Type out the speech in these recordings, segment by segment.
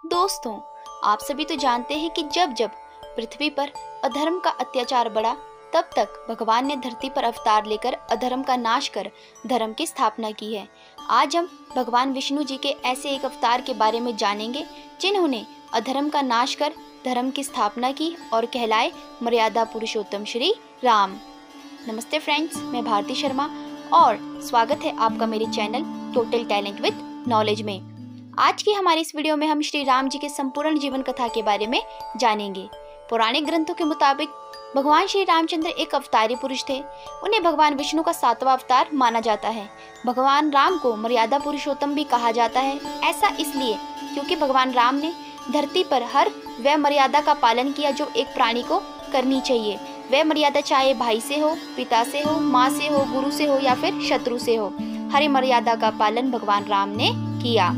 दोस्तों, आप सभी तो जानते हैं कि जब जब पृथ्वी पर अधर्म का अत्याचार बढ़ा, तब तक भगवान ने धरती पर अवतार लेकर अधर्म का नाश कर धर्म की स्थापना की है। आज हम भगवान विष्णु जी के ऐसे एक अवतार के बारे में जानेंगे जिन्होंने अधर्म का नाश कर धर्म की स्थापना की और कहलाए मर्यादा पुरुषोत्तम श्री राम। नमस्ते फ्रेंड्स, मैं भारती शर्मा और स्वागत है आपका मेरे channel total talent with knowledge में। आज की हमारी इस वीडियो में हम श्री राम जी के संपूर्ण जीवन कथा के बारे में जानेंगे। पौराणिक ग्रंथों के मुताबिक भगवान श्री रामचंद्र एक अवतारी पुरुष थे। उन्हें भगवान विष्णु का 7वां अवतार माना जाता है। भगवान राम को मर्यादा पुरुषोत्तम भी कहा जाता है। ऐसा इसलिए क्योंकि भगवान राम ने धरती पर हर वह मर्यादा का पालन किया जो एक प्राणी को करनी चाहिए। वह मर्यादा चाहे भाई से हो, पिता से हो, माँ से हो, गुरु से हो या फिर शत्रु से हो, हर मर्यादा का पालन भगवान राम ने किया।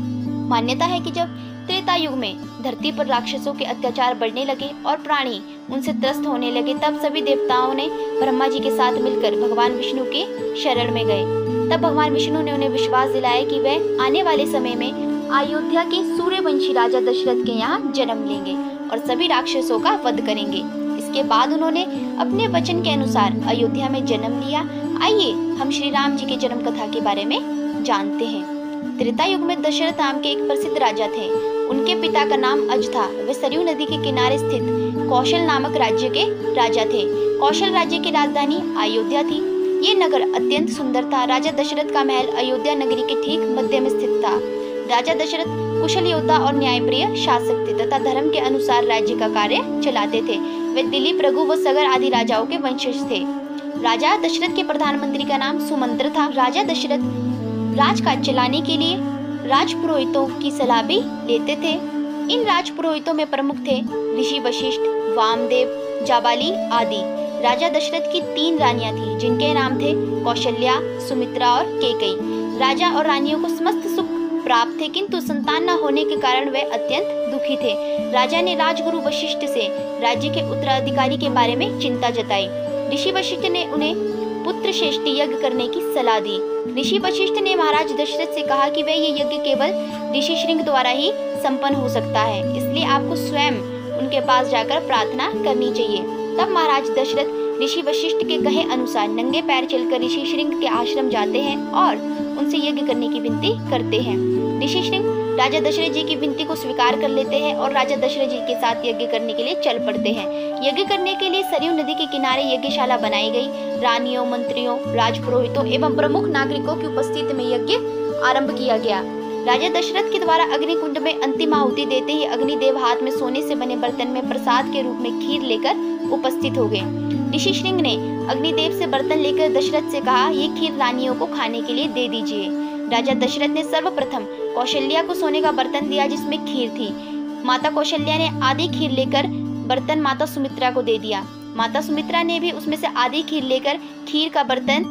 मान्यता है कि जब त्रेता युग में धरती पर राक्षसों के अत्याचार बढ़ने लगे और प्राणी उनसे त्रस्त होने लगे, तब सभी देवताओं ने ब्रह्मा जी के साथ मिलकर भगवान विष्णु के शरण में गए। तब भगवान विष्णु ने उन्हें विश्वास दिलाया कि वह आने वाले समय में अयोध्या के सूर्यवंशी राजा दशरथ के यहाँ जन्म लेंगे और सभी राक्षसों का वध करेंगे। इसके बाद उन्होंने अपने वचन के अनुसार अयोध्या में जन्म लिया। आइए हम श्री राम जी के जन्म कथा के बारे में जानते हैं। त्रेता युग में दशरथ नाम के एक प्रसिद्ध राजा थे। उनके पिता का नाम अज था। वे सरयू नदी के किनारे स्थित कौशल नामक राज्य के राजा थे। कौशल राज्य की राजधानी अयोध्या थी। ये नगर अत्यंत सुंदर था। राजा दशरथ का महल अयोध्या नगरी के ठीक मध्य में स्थित था। राजा दशरथ कुशल योद्धा और न्यायप्रिय शासक थे तथा धर्म के अनुसार राज्य का कार्य चलाते थे। वे दिलीप, रघु व सगर आदि राजाओं के वंशज थे। राजा दशरथ के प्रधानमंत्री का नाम सुमंत्र था। राजा दशरथ राजकाज चलाने के लिए राजपुरोहितों की सलाह भी लेते थे। इन राजपुरोहितों में प्रमुख थे ऋषि वशिष्ठ, वामदेव, जाबाली आदि। राजा दशरथ की 3 रानियां थी जिनके नाम थे कौशल्या, सुमित्रा और कैकेयी। राजा और रानियों को समस्त सुख प्राप्त थे, किंतु संतान न होने के कारण वे अत्यंत दुखी थे। राजा ने राजगुरु वशिष्ठ से राज्य के उत्तराधिकारी के बारे में चिंता जताई। ऋषि वशिष्ठ ने उन्हें पुत्र श्रेष्ठी यज्ञ करने की सलाह दी। ऋषि वशिष्ठ ने महाराज दशरथ से कहा कि वह ये यज्ञ केवल ऋषि श्रृंग द्वारा ही संपन्न हो सकता है, इसलिए आपको स्वयं उनके पास जाकर प्रार्थना करनी चाहिए। तब महाराज दशरथ ऋषि वशिष्ठ के कहे अनुसार नंगे पैर चलकर ऋषि श्रृंग के आश्रम जाते हैं और उनसे यज्ञ करने की विनती करते हैं। ऋषि श्रृंग राजा दशरथ जी की विनती को स्वीकार कर लेते हैं और राजा दशरथ जी के साथ यज्ञ करने के लिए चल पड़ते हैं। यज्ञ करने के लिए सरयू नदी के किनारे यज्ञशाला बनाई गई। रानियों, मंत्रियों, राजपुरोहितों एवं प्रमुख नागरिकों की उपस्थिति में यज्ञ आरंभ किया गया। राजा दशरथ के द्वारा अग्निकुंड में अंतिम आहुति देते ही अग्निदेव हाथ में सोने से बने बर्तन में प्रसाद के रूप में खीर लेकर उपस्थित हो गए। ऋषि श्रृंग ने अग्निदेव से बर्तन लेकर दशरथ से कहा, ये खीर रानियों को खाने के लिए दे दीजिए। राजा दशरथ ने सर्वप्रथम कौशल्या को सोने का बर्तन दिया जिसमें खीर थी। माता कौशल्या ने आधी खीर लेकर बर्तन माता सुमित्रा को दे दिया। माता सुमित्रा ने भी उसमें से आधी खीर लेकर खीर का बर्तन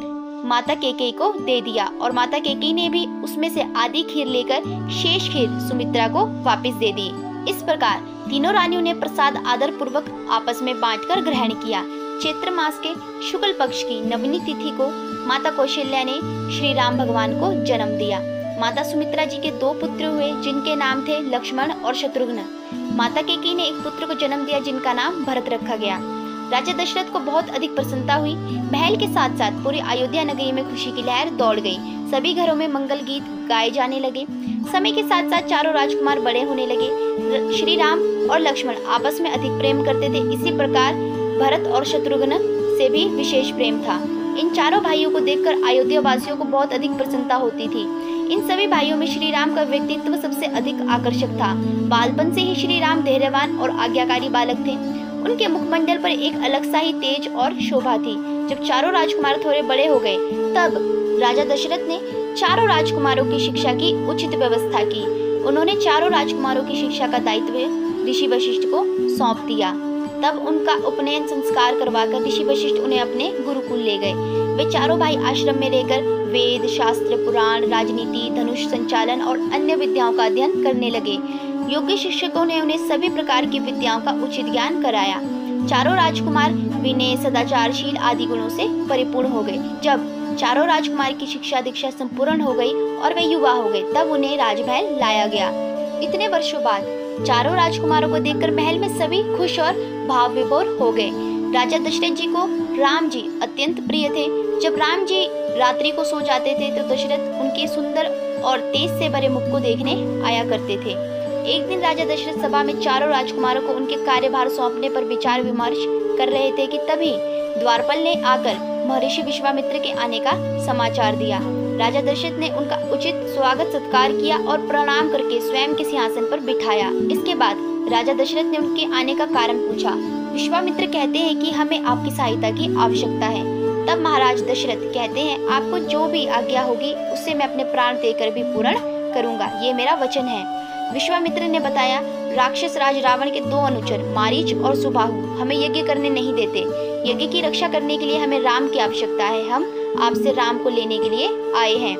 माता कैकेयी को दे दिया और माता कैकेयी ने भी उसमें से आधी खीर लेकर शेष खीर सुमित्रा को वापस दे दी। इस प्रकार तीनों रानियों ने प्रसाद आदर पूर्वक आपस में बांटकर ग्रहण किया। चैत्र मास के शुक्ल पक्ष की नवमी तिथि को माता कौशल्या ने श्री राम भगवान को जन्म दिया। माता सुमित्रा जी के 2 पुत्र हुए जिनके नाम थे लक्ष्मण और शत्रुघ्न। माता कैकेयी ने एक पुत्र को जन्म दिया जिनका नाम भरत रखा गया। राजा दशरथ को बहुत अधिक प्रसन्नता हुई। महल के साथ साथ पूरी अयोध्या नगरी में खुशी की लहर दौड़ गई। सभी घरों में मंगल गीत गाए जाने लगे। समय के साथ साथ चारों राजकुमार बड़े होने लगे। श्री राम और लक्ष्मण आपस में अधिक प्रेम करते थे। इसी प्रकार भरत और शत्रुघ्न से भी विशेष प्रेम था। इन चारों भाइयों को देखकर अयोध्या वासियों को बहुत अधिक प्रसन्नता होती थी। इन सभी भाइयों में श्री राम का व्यक्तित्व सबसे अधिक आकर्षक था। बालपन से ही श्री राम धैर्यवान और आज्ञाकारी बालक थे। उनके मुखमंडल पर एक अलग सा ही तेज और शोभा थी। जब चारों राजकुमार थोड़े बड़े हो गए तब राजा दशरथ ने चारों राजकुमारों की शिक्षा की उचित व्यवस्था की। उन्होंने चारों राजकुमारों की शिक्षा का दायित्व ऋषि वशिष्ठ को सौंप दिया। तब उनका उपनयन संस्कार करवाकर ऋषि वशिष्ठ उन्हें अपने गुरुकुल ले गए। वे चारों भाई आश्रम में रहकर वेद, शास्त्र, पुराण, राजनीति, धनुष संचालन और अन्य विद्याओं का अध्ययन करने लगे। योग्य शिक्षकों ने उन्हें सभी प्रकार की विद्याओं का उचित ज्ञान कराया। चारों राजकुमार विनय, सदाचारशील आदि गुणों से परिपूर्ण हो गए। जब चारों राजकुमार की शिक्षा दीक्षा संपूर्ण हो गई और वे युवा हो गए, तब उन्हें राजमहल लाया गया। इतने वर्षों बाद चारों राजकुमारों को देखकर महल में सभी खुश और भाव विभोर हो गए। राजा दशरथ जी को राम जी अत्यंत प्रिय थे। जब राम जी रात्रि को सो जाते थे तो दशरथ उनके सुंदर और तेज से भरे मुख को देखने आया करते थे। एक दिन राजा दशरथ सभा में चारों राजकुमारों को उनके कार्यभार सौंपने पर विचार विमर्श कर रहे थे कि तभी द्वारपाल ने आकर महर्षि विश्वामित्र के आने का समाचार दिया। राजा दशरथ ने उनका उचित स्वागत सत्कार किया और प्रणाम करके स्वयं के सिंहासन पर बिठाया। इसके बाद राजा दशरथ ने उनके आने का कारण पूछा। विश्वामित्र कहते हैं कि हमें आपकी सहायता की आवश्यकता है। तब महाराज दशरथ कहते हैं, आपको जो भी आज्ञा होगी उससे मैं अपने प्राण देकर भी पूर्ण करूंगा, ये मेरा वचन है। विश्वामित्र ने बताया, राक्षस राज रावण के 2 अनुचर मारीच और सुबाहु हमें यज्ञ करने नहीं देते। यज्ञ की रक्षा करने के लिए हमें राम की आवश्यकता है। हम आपसे राम को लेने के लिए आए हैं।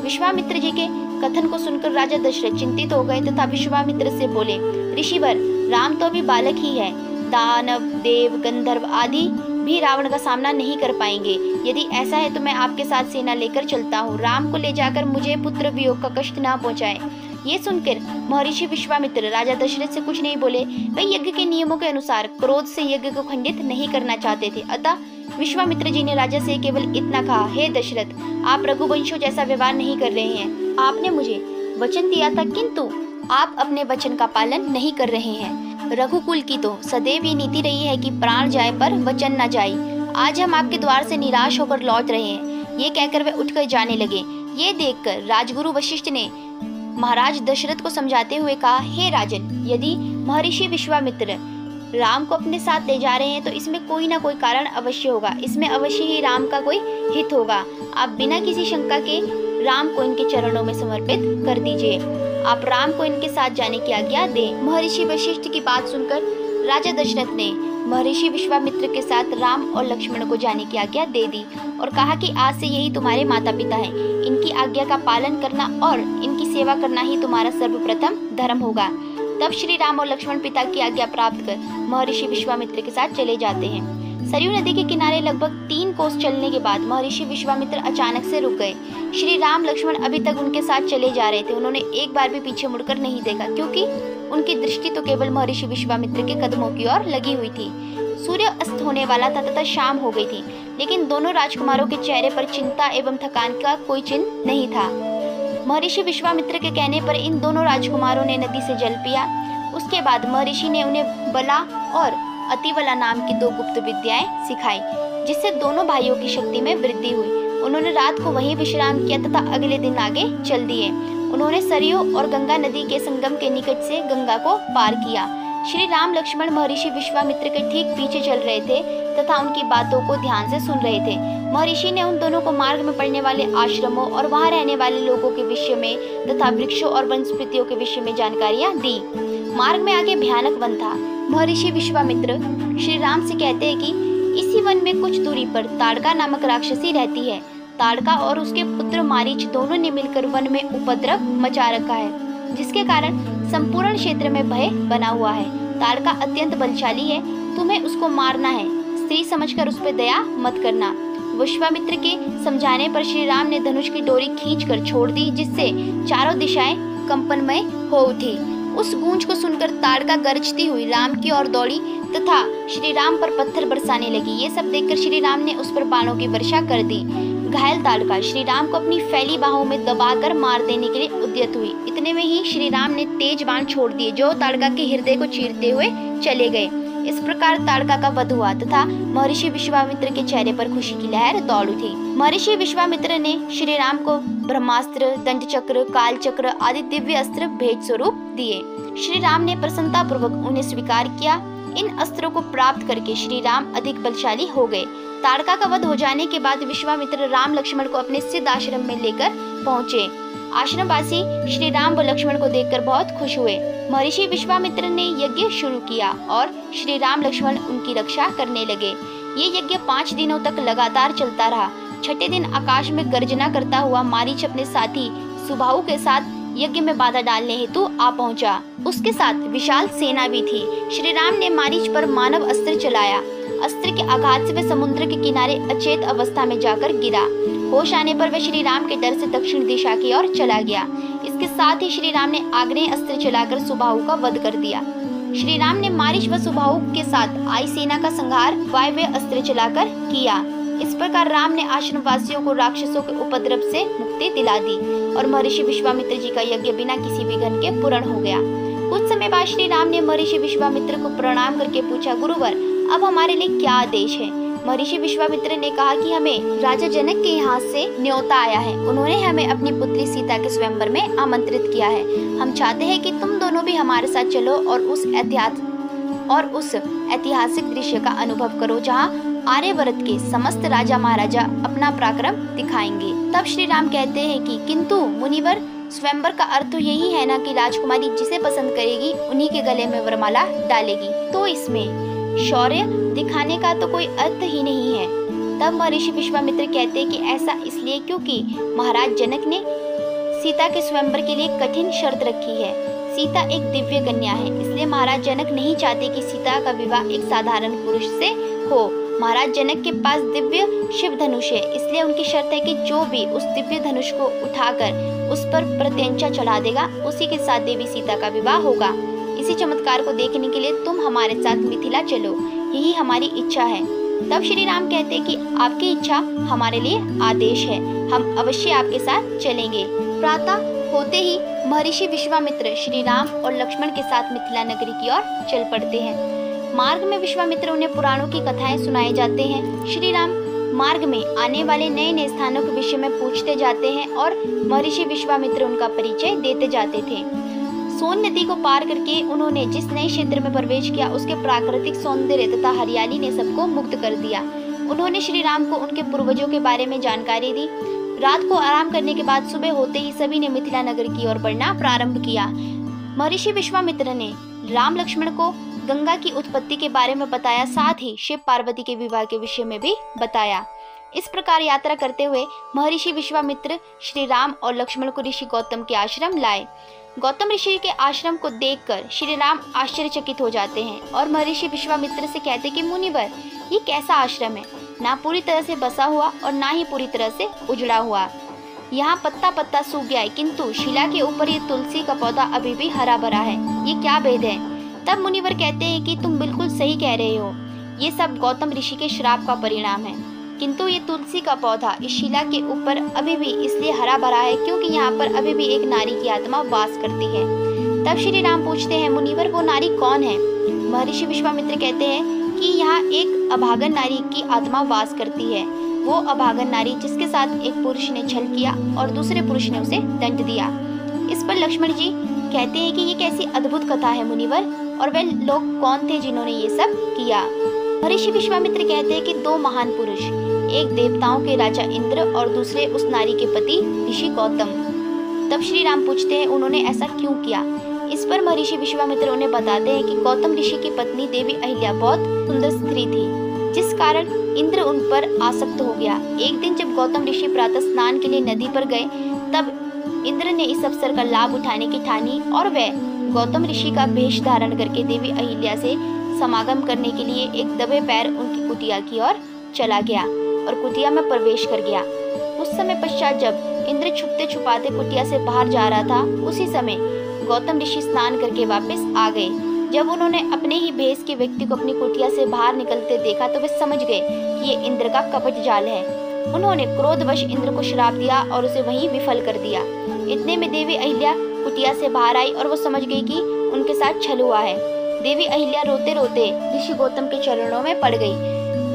विश्वामित्र जी के कथन को सुनकर राजा दशरथ चिंतित हो गए तथा विश्वामित्र से बोले, ऋषिवर, राम तो अभी बालक ही है। दानव, देव, गंधर्व आदि भी रावण का सामना नहीं कर पाएंगे। यदि ऐसा है तो मैं आपके साथ सेना लेकर चलता हूँ। राम को ले जाकर मुझे पुत्र वियोग का कष्ट ना पहुँचाए। ये सुनकर महर्षि विश्वामित्र राजा दशरथ से कुछ नहीं बोले। वे यज्ञ के नियमों के अनुसार क्रोध से यज्ञ को खंडित नहीं करना चाहते थे। अतः विश्वामित्र जी ने राजा से केवल इतना कहा, हे दशरथ, आप रघुवंशियों जैसा व्यवहार नहीं कर रहे हैं। आपने मुझे वचन दिया था किंतु आप अपने वचन का पालन नहीं कर रहे हैं। रघुकुल की तो सदैव ये नीति रही है कि प्राण जाए पर वचन न जाए। आज हम आपके द्वार से निराश होकर लौट रहे हैं। ये कहकर वे उठकर जाने लगे। ये देखकर राजगुरु वशिष्ठ ने महाराज दशरथ को समझाते हुए कहा, हे राजन, यदि महर्षि विश्वामित्र राम को अपने साथ ले जा रहे हैं तो इसमें कोई ना कोई कारण अवश्य होगा। इसमें अवश्य ही राम का कोई हित होगा। आप बिना किसी शंका के राम को इनके चरणों में समर्पित कर दीजिए। आप राम को इनके साथ जाने की आज्ञा दें। महर्षि वशिष्ठ की बात सुनकर राजा दशरथ ने महर्षि विश्वामित्र के साथ राम और लक्ष्मण को जाने की आज्ञा दे दी और कहा कि आज से यही तुम्हारे माता पिता हैं। इनकी आज्ञा का पालन करना और इनकी सेवा करना ही तुम्हारा सर्वप्रथम धर्म होगा। तब श्री राम और लक्ष्मण पिता की आज्ञा प्राप्त कर महर्षि विश्वामित्र के साथ चले जाते हैं। सरयू नदी के किनारे लगभग 3 कोस चलने के बाद महर्षि विश्वामित्र अचानक से रुक गए। श्री राम लक्ष्मण अभी तक उनके साथ चले जा रहे थे। उन्होंने एक बार भी पीछे मुड़कर नहीं देखा क्योंकि उनकी दृष्टि तो केवल महर्षि विश्वामित्र के कदमों की ओर लगी हुई थी। सूर्य अस्त होने वाला था तथा शाम हो गई थी, लेकिन दोनों राजकुमारों के चेहरे पर चिंता एवं थकान का कोई चिन्ह नहीं था। महर्षि विश्वामित्र के कहने पर इन दोनों राजकुमारों ने नदी से जल पिया। उसके बाद महर्षि ने उन्हें बला और अतिबला नाम की 2 गुप्त विद्याएं सिखाई, जिससे दोनों भाइयों की शक्ति में वृद्धि हुई। उन्होंने रात को वहीं विश्राम किया तथा अगले दिन आगे चल दिए। उन्होंने सरयू और गंगा नदी के संगम के निकट से गंगा को पार किया। श्री राम लक्ष्मण महर्षि विश्वामित्र के ठीक पीछे चल रहे थे तथा उनकी बातों को ध्यान से सुन रहे थे। महर्षि ने उन दोनों को मार्ग में पड़ने वाले आश्रमों और वहां रहने वाले लोगों के विषय में तथा वृक्षों और वनस्पतियों के विषय में जानकारियां दी। मार्ग में आगे भयानक वन था। महर्षि विश्वामित्र श्री राम से कहते हैं कि इसी वन में कुछ दूरी पर ताड़का नामक राक्षसी रहती है। ताड़का और उसके पुत्र मारीच दोनों ने मिलकर वन में उपद्रव मचा रखा है, जिसके कारण संपूर्ण क्षेत्र में भय बना हुआ है। ताड़का अत्यंत बलशाली है, तुम्हें उसको मारना है। स्त्री समझकर उस पर दया मत करना। विश्वामित्र के समझाने पर श्री राम ने धनुष की डोरी खींचकर छोड़ दी, जिससे चारों दिशाएं कंपनमय हो उठी। उस गूंज को सुनकर ताड़का गरजती हुई राम की ओर दौड़ी तथा श्री राम पर पत्थर बरसाने लगी। ये सब देखकर श्री राम ने उस पर बाणों की वर्षा कर दी। घायल ताड़का श्री राम को अपनी फैली बाहों में दबाकर मार देने के लिए उद्यत हुई। इतने में ही श्री राम ने तेज बाण छोड़ दिए जो ताड़का के हृदय को चीरते हुए चले गए। इस प्रकार ताड़का का वध हुआ तथा महर्षि विश्वामित्र के चेहरे पर खुशी की लहर दौड़ उठी। महर्षि विश्वामित्र ने श्री राम को ब्रह्मास्त्र, दंड चक्र, काल चक्र आदि दिव्य अस्त्र भेंट स्वरूप दिए। श्री राम ने प्रसन्नता पूर्वक उन्हें स्वीकार किया। इन अस्त्रों को प्राप्त करके श्री राम अधिक बलशाली हो गए। ताड़का का वध हो जाने के बाद विश्वामित्र राम लक्ष्मण को अपने सिद्ध आश्रम में लेकर पहुँचे। आश्रमवासी श्री राम व लक्ष्मण को देखकर बहुत खुश हुए। महर्षि विश्वामित्र ने यज्ञ शुरू किया और श्री राम लक्ष्मण उनकी रक्षा करने लगे। ये यज्ञ 5 दिनों तक लगातार चलता रहा। छठे दिन आकाश में गर्जना करता हुआ मारीच अपने साथी सुबाहु के साथ यज्ञ में बाधा डालने हेतु आ पहुंचा। उसके साथ विशाल सेना भी थी। श्री राम ने मारीच पर मानव अस्त्र चलाया। अस्त्र के आघात से वह समुद्र के किनारे अचेत अवस्था में जाकर गिरा। होश आने पर वह श्री राम के डर से दक्षिण दिशा की ओर चला गया। इसके साथ ही श्री राम ने आग्नेय अस्त्र चलाकर सुबाहु का वध कर दिया। श्री राम ने मारीच व सुबाहु के साथ आई सेना का संहार वायव्य अस्त्र चलाकर किया। इस प्रकार राम ने आश्रम वासियों को राक्षसों के उपद्रव से मुक्ति दिला दी और महर्षि विश्वामित्र जी का यज्ञ बिना किसी विघ्न के पूर्ण हो गया। कुछ समय बाद श्री राम ने महर्षि विश्वामित्र को प्रणाम करके पूछा, गुरुवर, अब हमारे लिए क्या आदेश है? महर्षि विश्वामित्र ने कहा कि हमें राजा जनक के यहाँ से न्योता आया है। उन्होंने हमें अपनी पुत्री सीता के स्वयंवर में आमंत्रित किया है। हम चाहते हैं कि तुम दोनों भी हमारे साथ चलो और उस ऐतिहासिक दृश्य का अनुभव करो जहाँ आर्यवर्त के समस्त राजा महाराजा अपना पराक्रम दिखाएंगे। तब श्री राम कहते हैं कि किंतु मुनिवर, स्वयंवर का अर्थ तो यही है ना कि राजकुमारी जिसे पसंद करेगी उन्हीं के गले में वरमाला डालेगी, तो इसमें शौर्य दिखाने का तो कोई अर्थ ही नहीं है। तब महर्षि विश्वामित्र कहते हैं कि ऐसा इसलिए क्योंकि महाराज जनक ने सीता के स्वयंवर के लिए कठिन शर्त रखी है। सीता एक दिव्य कन्या है, इसलिए महाराज जनक नहीं चाहते कि सीता का विवाह एक साधारण पुरुष से हो। महाराज जनक के पास दिव्य शिव धनुष है, इसलिए उनकी शर्त है कि जो भी उस दिव्य धनुष को उठाकर उस पर प्रत्यंचा चढ़ा देगा, उसी के साथ देवी सीता का विवाह होगा। इसी चमत्कार को देखने के लिए तुम हमारे साथ मिथिला चलो, यही हमारी इच्छा है। तब श्री राम कहते हैं कि आपकी इच्छा हमारे लिए आदेश है, हम अवश्य आपके साथ चलेंगे। प्रातः होते ही महर्षि विश्वामित्र श्री राम और लक्ष्मण के साथ मिथिला नगरी की ओर चल पड़ते हैं। मार्ग में विश्वामित्र उन्हें पुराणों की कथाएं सुनाए जाते हैं। श्री राम मार्ग में आने वाले नए नए स्थानों के विषय में पूछते जाते हैं और महर्षि विश्वामित्र उनका परिचय देते जाते थे। सोन नदी को पार करके उन्होंने जिस नए क्षेत्र में प्रवेश किया, उसके प्राकृतिक सौंदर्य तथा हरियाली ने सबको मुग्ध कर दिया। उन्होंने श्री राम को उनके पूर्वजों के बारे में जानकारी दी। रात को आराम करने के बाद सुबह होते ही सभी ने मिथिला नगर की ओर बढ़ना प्रारंभ किया। महर्षि विश्वामित्र ने राम लक्ष्मण को गंगा की उत्पत्ति के बारे में बताया, साथ ही शिव पार्वती के विवाह के विषय में भी बताया। इस प्रकार यात्रा करते हुए महर्षि विश्वामित्र श्री राम और लक्ष्मण को ऋषि गौतम के आश्रम लाए। गौतम ऋषि के आश्रम को देखकर श्री राम आश्चर्यचकित हो जाते हैं और महर्षि विश्वामित्र से कहते कि मुनिवर, ये कैसा आश्रम है, ना पूरी तरह से बसा हुआ और ना ही पूरी तरह से उजड़ा हुआ। यहाँ पत्ता पत्ता सूख गया है, किंतु शिला के ऊपर ये तुलसी का पौधा अभी भी हरा भरा है, ये क्या भेद है? तब मुनिवर कहते हैं कि तुम बिल्कुल सही कह रहे हो, ये सब गौतम ऋषि के श्राप का परिणाम है। किंतु ये तुलसी का पौधा इस शिला के ऊपर अभी भी इसलिए हरा भरा है क्योंकि यहाँ पर अभी भी एक नारी की आत्मा वास करती है। तब श्री राम पूछते हैं, मुनिवर, वो नारी कौन है? महर्षि विश्वामित्र कहते हैं कि यहाँ एक अभागन नारी की आत्मा वास करती है। वो अभागन नारी जिसके साथ एक पुरुष ने छल किया और दूसरे पुरुष ने उसे दंड दिया। इस पर लक्ष्मण जी कहते हैं कि ये कैसी अद्भुत कथा है मुनिवर, और वे लोग कौन थे जिन्होंने ये सब किया? महर्षि विश्वामित्र कहते हैं कि दो महान पुरुष, एक देवताओं के राजा इंद्र और दूसरे उस नारी के पति ऋषि गौतम। तब श्री राम पूछते हैं, उन्होंने ऐसा क्यों किया? इस पर महर्षि विश्वामित्र उन्हें बताते हैं कि गौतम ऋषि की पत्नी देवी अहिल्या बहुत सुंदर स्त्री थी, जिस कारण इंद्र उन पर आसक्त हो गया। एक दिन जब गौतम ऋषि प्रातः स्नान के लिए नदी पर गए, तब इंद्र ने इस अवसर का लाभ उठाने की ठानी और वह गौतम ऋषि का भेष धारण करके देवी अहिल्या से समागम करने के लिए एक दबे पैर उनकी कुटिया की ओर चला गया और कुटिया में प्रवेश कर गया। कुछ समय पश्चात जब इंद्र छुपते छुपाते कुटिया से बाहर जा रहा था, उसी समय गौतम ऋषि स्नान करके वापस आ गए। जब उन्होंने अपने ही भेष के व्यक्ति को अपनी कुटिया से बाहर निकलते देखा तो वे समझ गए कि ये इंद्र का कपट जाल है। उन्होंने क्रोधवश इंद्र को श्राप दिया और उसे वहीं विफल कर दिया। इतने में देवी अहिल्या कुटिया से बाहर आई और वो समझ गई कि उनके साथ छल हुआ है। देवी अहिल्या रोते रोते ऋषि गौतम के चरणों में पड़ गई,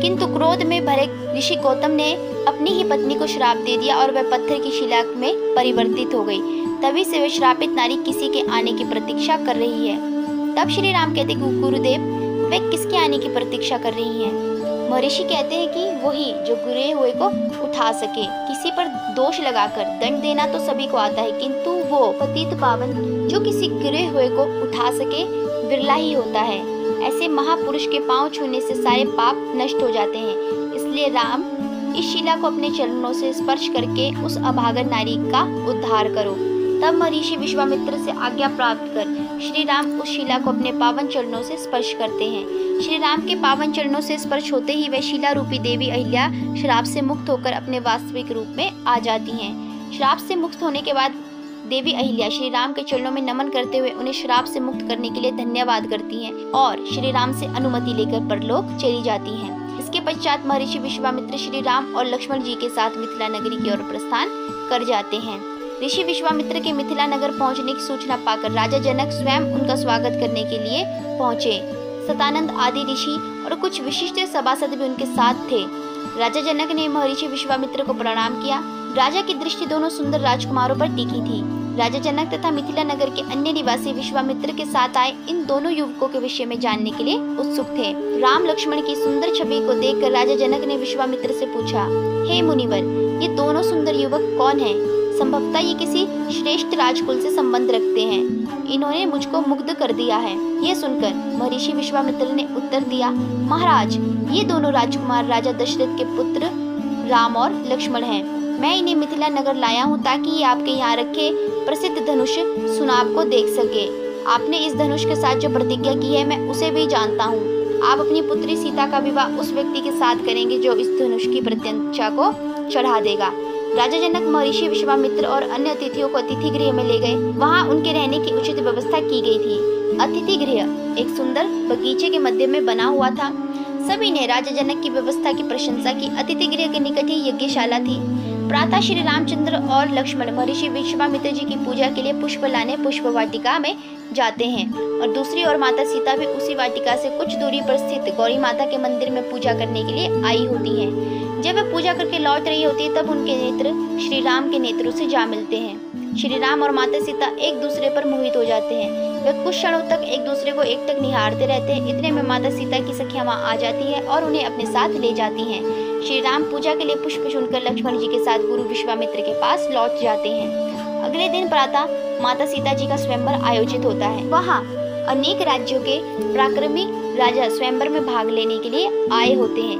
किंतु क्रोध में भरे ऋषि गौतम ने अपनी ही पत्नी को श्राप दे दिया और वह पत्थर की शिला में परिवर्तित हो गई। तभी से वह श्रापित नारी किसी के आने की प्रतीक्षा कर रही है। तब श्री राम कहते गुरुदेव, वे किसके आने की प्रतीक्षा कर रही हैं? महर्षि कहते हैं कि वही जो गिरे हुए को उठा सके। किसी पर दोष लगाकर दंड देना तो सभी को आता है, किंतु वो पतित पावन जो किसी गिरे हुए को उठा सके विरला ही होता है। ऐसे महापुरुष के पांव छूने से सारे पाप नष्ट हो जाते हैं। इसलिए राम, इस शिला को अपने चरणों से स्पर्श करके उस अभागन नारी का उद्धार करो। तब महर्षि विश्वामित्र से आज्ञा प्राप्त कर श्री राम उस शिला को अपने पावन चरणों से स्पर्श करते हैं। श्री राम के पावन चरणों से स्पर्श होते ही वह शिला रूपी देवी अहिल्या श्राप से मुक्त होकर अपने वास्तविक रूप में आ जाती हैं। श्राप से मुक्त होने के बाद देवी अहिल्या श्री राम के चरणों में नमन करते हुए उन्हें श्राप से मुक्त करने के लिए धन्यवाद करती हैं और श्री राम से अनुमति लेकर परलोक चली जाती हैं। इसके पश्चात महर्षि विश्वामित्र श्री राम और लक्ष्मण जी के साथ मिथिला नगरी की ओर प्रस्थान कर जाते हैं। ऋषि विश्वामित्र के मिथिला नगर पहुंचने की सूचना पाकर राजा जनक स्वयं उनका स्वागत करने के लिए पहुंचे। सतानंद आदि ऋषि और कुछ विशिष्ट सभासद भी उनके साथ थे। राजा जनक ने महर्षि विश्वामित्र को प्रणाम किया। राजा की दृष्टि दोनों सुंदर राजकुमारों पर टिकी थी। राजा जनक तथा मिथिला नगर के अन्य निवासी विश्वामित्र के साथ आए इन दोनों युवकों के विषय में जानने के लिए उत्सुक थे। राम लक्ष्मण की सुंदर छवि को देखकर राजा जनक ने विश्वामित्र से पूछा, हे मुनिवर, ये दोनों सुंदर युवक कौन हैं? संभवतः ये किसी श्रेष्ठ राजकुल से संबंध रखते हैं। इन्होंने मुझको मुग्ध कर दिया है। यह सुनकर महर्षि विश्वामित्र ने उत्तर दिया, महाराज, ये दोनों राजकुमार राजा दशरथ के पुत्र राम और लक्ष्मण हैं। मैं इन्हें मिथिला नगर लाया हूँ ताकि ये आपके यहाँ रखे प्रसिद्ध धनुष सुनाब को देख सके। आपने इस धनुष के साथ जो प्रतिज्ञा की है मैं उसे भी जानता हूँ। आप अपनी पुत्री सीता का विवाह उस व्यक्ति के साथ करेंगे जो इस धनुष की प्रत्यंचा को चढ़ा देगा। राजा जनक महर्षि विश्वामित्र और अन्य अतिथियों को अतिथि गृह में ले गए। वहाँ उनके रहने की उचित व्यवस्था की गई थी। अतिथि गृह एक सुंदर बगीचे के मध्य में बना हुआ था। सभी ने राजा जनक की व्यवस्था की प्रशंसा की। अतिथि गृह के निकट ही यज्ञशाला थी। प्रातः श्री रामचंद्र और लक्ष्मण महर्षि विश्वामित्र जी की पूजा के लिए पुष्प लाने पुष्प वाटिका में जाते हैं और दूसरी ओर माता सीता भी उसी वाटिका से कुछ दूरी पर स्थित गौरी माता के मंदिर में पूजा करने के लिए आई होती हैं। जब वे पूजा करके लौट रही होती है तब उनके नेत्र श्री राम के नेत्रों से जा मिलते हैं। श्री राम और माता सीता एक दूसरे पर मोहित हो जाते हैं। वे कुछ क्षणों तक एक दूसरे को एकटक निहारते रहते हैं। इतने में माता सीता की सखियां वहां आ जाती है और उन्हें अपने साथ ले जाती हैं। श्री राम पूजा के लिए पुष्प चुनकर लक्ष्मण जी के साथ गुरु विश्वामित्र के पास लौट जाते हैं। अगले दिन प्रातः माता सीता जी का स्वयंवर आयोजित होता है। वहाँ अनेक राज्यों के पराक्रमी राजा स्वयंवर में भाग लेने के लिए आए होते हैं।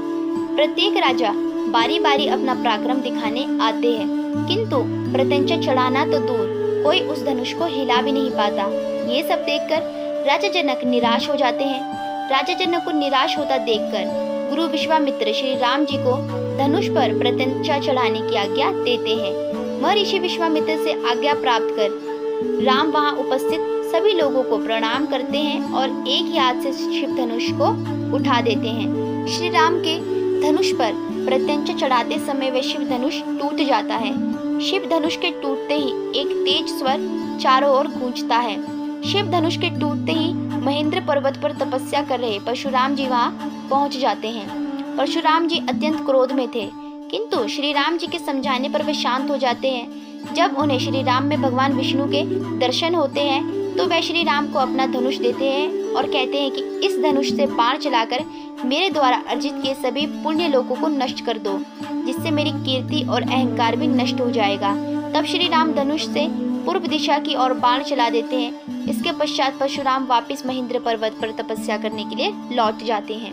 प्रत्येक राजा बारी बारी अपना पराक्रम दिखाने आते हैं, किंतु प्रत्यंचा चढ़ाना तो दूर, कोई उस धनुष को हिला भी नहीं पाता। ये सब देखकर राजा जनक निराश हो जाते हैं। राजा जनक को निराश होता देखकर गुरु विश्वामित्र श्री राम जी को धनुष पर प्रत्यंचा चढ़ाने की आज्ञा देते हैं। महर्षि विश्वामित्र से आज्ञा प्राप्त कर राम वहां उपस्थित सभी लोगों को प्रणाम करते हैं और एक ही हाथ से शिव धनुष को उठा देते हैं। श्री राम के धनुष पर प्रत्यंचा चढ़ाते समय वह शिव धनुष टूट जाता है। शिव धनुष के टूटते ही एक तेज स्वर चारों ओर गूंजता है। शिव धनुष के टूटते ही महेंद्र पर्वत पर तपस्या कर रहे परशुराम जी वहां पहुंच जाते हैं। परशुराम जी अत्यंत क्रोध में थे, किंतु श्री राम जी के समझाने पर वे शांत हो जाते हैं। जब उन्हें श्री राम में भगवान विष्णु के दर्शन होते हैं तो वे श्री राम को अपना धनुष देते हैं और कहते हैं कि इस धनुष से बाण चलाकर मेरे द्वारा अर्जित किए सभी पुण्य लोकों को नष्ट कर दो, जिससे मेरी कीर्ति और अहंकार भी नष्ट हो जाएगा। तब श्री राम धनुष से पूर्व दिशा की ओर बाण चला देते हैं। इसके पश्चात परशुराम वापस महेंद्र पर्वत पर तपस्या करने के लिए लौट जाते हैं।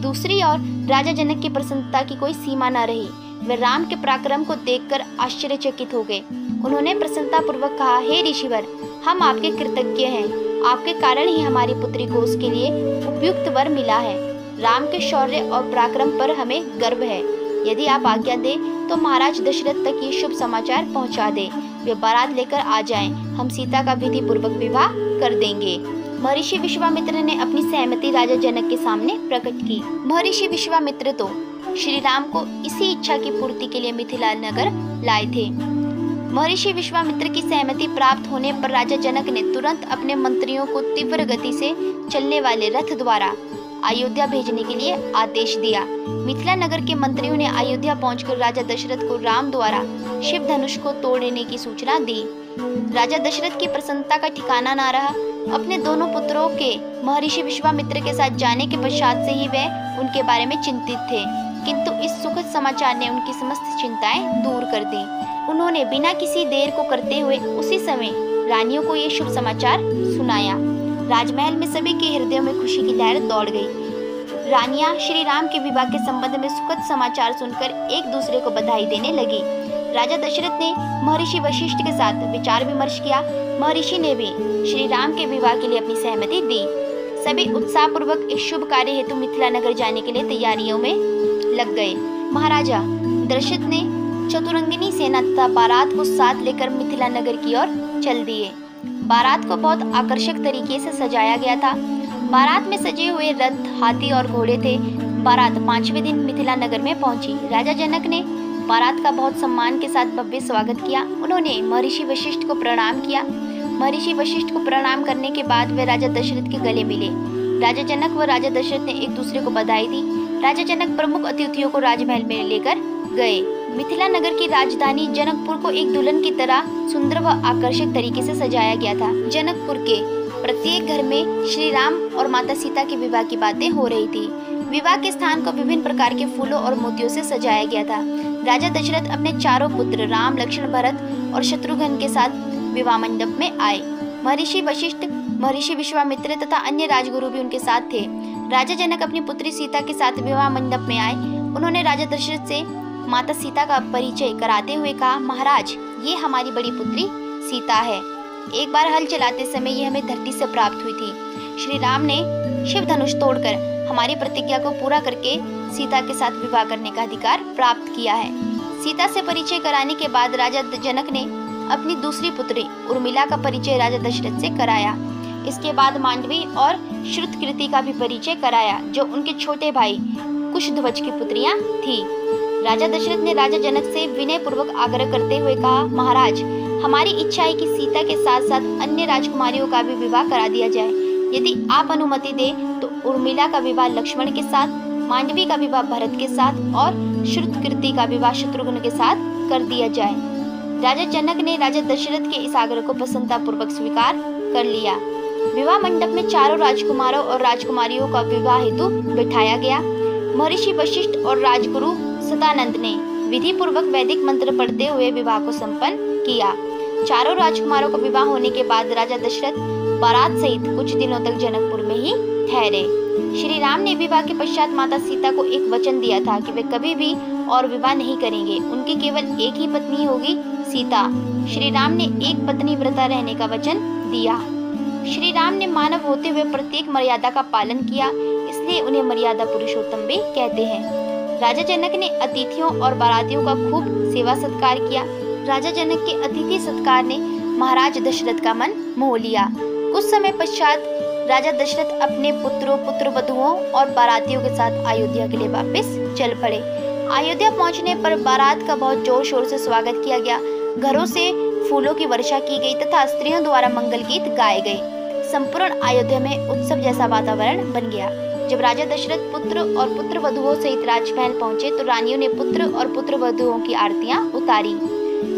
दूसरी ओर राजा जनक की प्रसन्नता की कोई सीमा न रही। वे राम के पराक्रम को देखकर आश्चर्यचकित हो गए। उन्होंने प्रसन्नता पूर्वक कहा, हे ऋषिवर, हम आपके कृतज्ञ हैं। आपके कारण ही हमारी पुत्री को उसके लिए उपयुक्त वर मिला है। राम के शौर्य और पराक्रम पर हमें गर्व है। यदि आप आज्ञा दें तो महाराज दशरथ तक ये शुभ समाचार पहुंचा दें। वे बारात लेकर आ जाएं। हम सीता का विधि पूर्वक विवाह कर देंगे। महर्षि विश्वामित्र ने अपनी सहमति राजा जनक के सामने प्रकट की। महर्षि विश्वामित्र तो श्री राम को इसी इच्छा की पूर्ति के लिए मिथिला नगर लाए थे। महर्षि विश्वामित्र की सहमति प्राप्त होने पर राजा जनक ने तुरंत अपने मंत्रियों को तीव्र गति से चलने वाले रथ द्वारा अयोध्या भेजने के लिए आदेश दिया। मिथिला नगर के मंत्रियों ने अयोध्या पहुंचकर राजा दशरथ को राम द्वारा शिव धनुष को तोड़ने की सूचना दी। राजा दशरथ की प्रसन्नता का ठिकाना न रहा। अपने दोनों पुत्रों के महर्षि विश्वामित्र के साथ जाने के पश्चात से ही वह उनके बारे में चिंतित थे, किंतु इस सुखद समाचार ने उनकी समस्त चिंताएं दूर कर दी। उन्होंने बिना किसी देर को करते हुए उसी समय रानियों को ये शुभ समाचार सुनाया। राजमहल में सभी के हृदयों में खुशी की लहर दौड़ गई। रानियां श्री राम के विवाह के संबंध में सुखद समाचार सुनकर एक दूसरे को बधाई देने लगी। राजा दशरथ ने महर्षि वशिष्ठ के साथ विचार विमर्श किया। महर्षि ने भी श्री राम के विवाह के लिए अपनी सहमति दी। सभी उत्साह पूर्वक इस शुभ कार्य हेतु मिथिला नगर जाने के लिए तैयारियों में लग गए। महाराजा दशरथ ने चतुरंगिनी सेना तथा बारात को साथ लेकर मिथिला नगर की ओर चल दिए। बारात को बहुत आकर्षक तरीके से सजाया गया था। बारात में सजे हुए रथ, हाथी और घोड़े थे। बारात 5वें दिन मिथिला नगर में पहुंची। राजा जनक ने बारात का बहुत सम्मान के साथ भव्य स्वागत किया। उन्होंने महर्षि वशिष्ठ को प्रणाम किया। महर्षि वशिष्ठ को प्रणाम करने के बाद वे राजा दशरथ के गले मिले। राजा जनक व राजा दशरथ ने एक दूसरे को बधाई दी। राजा जनक प्रमुख अतिथियों को राजमहल में लेकर गए। मिथिला नगर की राजधानी जनकपुर को एक दुल्हन की तरह सुंदर व आकर्षक तरीके से सजाया गया था। जनकपुर के प्रत्येक घर में श्री राम और माता सीता के विवाह की बातें हो रही थी। विवाह के स्थान को विभिन्न प्रकार के फूलों और मोतियों से सजाया गया था। राजा दशरथ अपने चारों पुत्र राम, लक्ष्मण, भरत और शत्रुघ्न के साथ विवाह मंडप में आए। महर्षि वशिष्ठ, महर्षि विश्वामित्र तथा अन्य राजगुरु भी उनके साथ थे। राजा जनक अपनी पुत्री सीता के साथ विवाह मंडप में आए। उन्होंने राजा दशरथ से माता सीता का परिचय कराते हुए कहा, महाराज, ये हमारी बड़ी पुत्री सीता है। एक बार हल चलाते समय ये हमें धरती से प्राप्त हुई थी। श्री राम ने शिव धनुष तोड़कर हमारी प्रतिज्ञा को पूरा करके सीता के साथ विवाह करने का अधिकार प्राप्त किया है। सीता से परिचय कराने के बाद राजा जनक ने अपनी दूसरी पुत्री उर्मिला का परिचय राजा दशरथ से कराया। इसके बाद मांडवी और श्रुतकीर्ति का भी परिचय कराया, जो उनके छोटे भाई कुशध्वज की पुत्रियां थी। राजा दशरथ ने राजा जनक से विनय पूर्वक आग्रह करते हुए कहा, महाराज, हमारी इच्छा है कि सीता के साथ साथ अन्य राजकुमारियों का भी विवाह करा दिया जाए। यदि आप अनुमति दें तो उर्मिला का विवाह लक्ष्मण के साथ, मांडवी का विवाह भरत के साथ और श्रुतकीर्ति का विवाह शत्रुघ्न के साथ कर दिया जाए। राजा जनक ने राजा दशरथ के इस आग्रह को प्रसन्नतापूर्वक स्वीकार कर लिया। विवाह मंडप में चारों राजकुमारों और राजकुमारियों का विवाह हेतु बिठाया गया। महर्षि वशिष्ठ और राजगुरु सतानंद ने विधि पूर्वक वैदिक मंत्र पढ़ते हुए विवाह को संपन्न किया। चारों राजकुमारों का विवाह होने के बाद राजा दशरथ बारात सहित कुछ दिनों तक जनकपुर में ही ठहरे। श्री राम ने विवाह के पश्चात माता सीता को एक वचन दिया था कि वे कभी भी और विवाह नहीं करेंगे। उनकी केवल एक ही पत्नी होगी, सीता। श्री राम ने एक पत्नी व्रता रहने का वचन दिया। श्री राम ने मानव होते हुए प्रत्येक मर्यादा का पालन किया, इसलिए उन्हें मर्यादा पुरुषोत्तम भी कहते हैं। राजा जनक ने अतिथियों और बारातियों का खूब सेवा सत्कार किया। राजा जनक के अतिथि सत्कार ने महाराज दशरथ का मन मोह लिया। कुछ समय पश्चात राजा दशरथ अपने पुत्रों, पुत्रवधुओं और बारातियों के साथ अयोध्या के लिए वापस चल पड़े। अयोध्या पहुंचने पर बारात का बहुत जोर शोर से स्वागत किया गया। घरों से फूलों की वर्षा की गई तथा स्त्रियों द्वारा मंगल गीत गाए गए। संपूर्ण अयोध्या में उत्सव जैसा वातावरण बन गया। जब राजा दशरथ पुत्र और पुत्रवधुओं सहित राजमहल पहुंचे तो रानियों ने पुत्र और पुत्रवधुओं की आरतियां उतारी।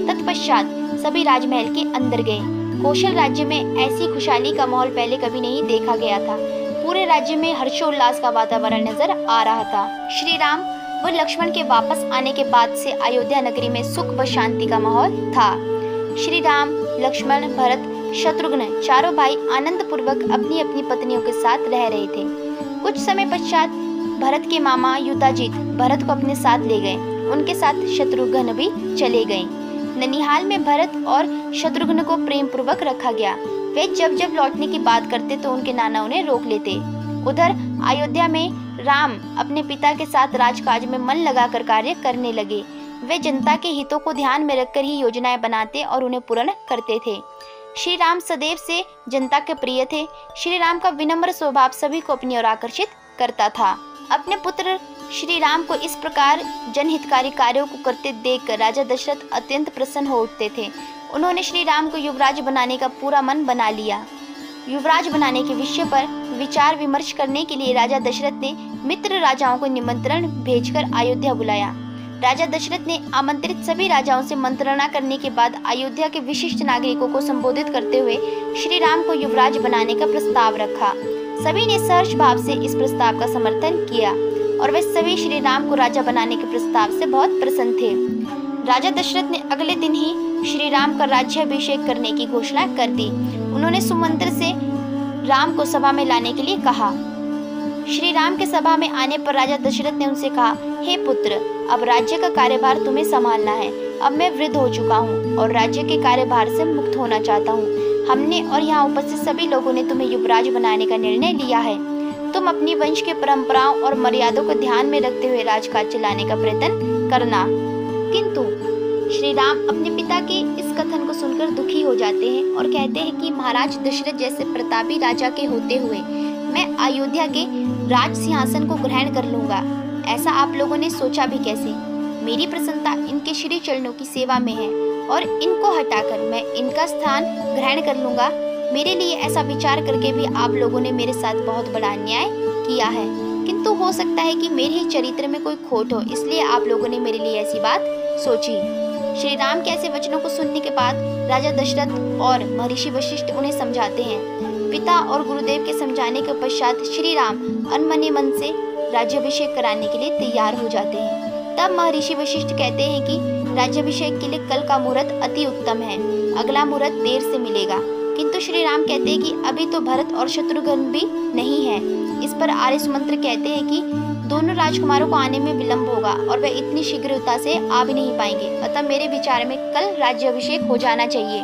तत्पश्चात सभी राजमहल के अंदर गए। कौशल राज्य में ऐसी खुशहाली का माहौल पहले कभी नहीं देखा गया था। पूरे राज्य में हर्षोल्लास का वातावरण नजर आ रहा था। श्री राम व लक्ष्मण के वापस आने के बाद से अयोध्या नगरी में सुख व शांति का माहौल था। श्री राम, लक्ष्मण, भरत, शत्रुघ्न चारों भाई आनंद पूर्वक अपनी अपनी पत्नियों के साथ रह रहे थे। कुछ समय पश्चात भरत के मामा युधाजित भरत को अपने साथ ले गए। उनके साथ शत्रुघ्न भी चले गए। ननिहाल में भरत और शत्रुघ्न को प्रेम पूर्वक रखा गया। वे जब जब लौटने की बात करते तो उनके नाना उन्हें रोक लेते। उधर अयोध्या में राम अपने पिता के साथ राजकाज में मन लगाकर कार्य करने लगे। वे जनता के हितों को ध्यान में रखकर ही योजनाएं बनाते और उन्हें पूर्ण करते थे। श्री राम सदैव से जनता के प्रिय थे। श्री राम का विनम्र स्वभाव सभी को अपनी ओर आकर्षित करता था। अपने पुत्र श्री राम को इस प्रकार जनहितकारी कार्यों को करते देखकर राजा दशरथ अत्यंत प्रसन्न हो उठते थे। उन्होंने श्री राम को युवराज बनाने का पूरा मन बना लिया। युवराज बनाने के विषय पर विचार विमर्श करने के लिए राजा दशरथ ने मित्र राजाओं को निमंत्रण भेजकर अयोध्या बुलाया। राजा दशरथ ने आमंत्रित सभी राजाओं से मंत्रणा करने के बाद अयोध्या के विशिष्ट नागरिकों को संबोधित करते हुए श्री राम को युवराज बनाने का प्रस्ताव रखा। सभी ने सहर्ष भाव से इस प्रस्ताव का समर्थन किया और वे सभी श्री राम को राजा बनाने के प्रस्ताव से बहुत प्रसन्न थे। राजा दशरथ ने अगले दिन ही श्री राम का राज्याभिषेक करने की घोषणा कर दी। उन्होंने सुमंत्र से राम को सभा में लाने के लिए कहा। श्री राम के सभा में आने पर राजा दशरथ ने उनसे कहा, हे पुत्र, अब राज्य का कार्यभार तुम्हें संभालना है। अब मैं वृद्ध हो चुका हूँ और राज्य के कार्यभार से मुक्त होना चाहता हूँ। हमने और यहाँ उपस्थित सभी लोगों ने तुम्हें युवराज बनाने का निर्णय लिया है। तुम अपनी वंश के परंपराओं और मर्यादों को ध्यान में रखते हुए राजकाज चलाने का प्रयत्न करना। किंतु श्री राम अपने पिता के इस कथन को सुनकर दुखी हो जाते हैं और कहते हैं कि महाराज दशरथ जैसे प्रतापी राजा के होते हुए मैं अयोध्या के राज सिंहासन को ग्रहण कर लूंगा। ऐसा आप लोगों ने सोचा भी कैसे? मेरी प्रसन्नता इनके श्री चरणों की सेवा में है और इनको हटाकर मैं इनका स्थान ग्रहण कर लूंगा। मेरे लिए ऐसा विचार करके भी आप लोगों ने मेरे साथ बहुत बड़ा अन्याय किया है। किंतु हो सकता है कि मेरे ही चरित्र में कोई खोट हो, इसलिए आप लोगों ने मेरे लिए ऐसी बात सोची। श्री राम के ऐसे वचनों को सुनने के बाद राजा दशरथ और महर्षि वशिष्ठ उन्हें समझाते हैं। पिता और गुरुदेव के समझाने के पश्चात श्री राम अनमने मन से राज्याभिषेक कराने के लिए तैयार हो जाते हैं। तब महर्षि वशिष्ठ कहते हैं कि राज्याभिषेक के लिए कल का मुहूर्त अति उत्तम है, अगला मुहूर्त देर से मिलेगा। किंतु श्री राम कहते हैं कि अभी तो भरत और शत्रुघ्न भी नहीं है। इस पर आर्य सुमंत्र कहते हैं कि दोनों राजकुमारों को आने में विलंब होगा और वे इतनी शीघ्रता से आ भी नहीं पाएंगे, अतः मेरे विचार में कल राज्याभिषेक हो जाना चाहिए।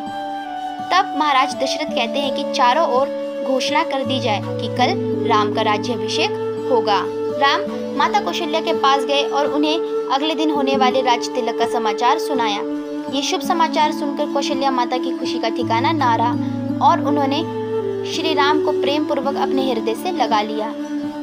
तब महाराज दशरथ कहते हैं कि चारों ओर घोषणा कर दी जाए कि कल राम का राज्याभिषेक होगा। राम माता कौशल्या के पास गए और उन्हें अगले दिन होने वाले राज तिलक का समाचार सुनाया। ये शुभ समाचार सुनकर कौशल्या माता की खुशी का ठिकाना ना रहा और उन्होंने श्री राम को प्रेम पूर्वक अपने हृदय से लगा लिया।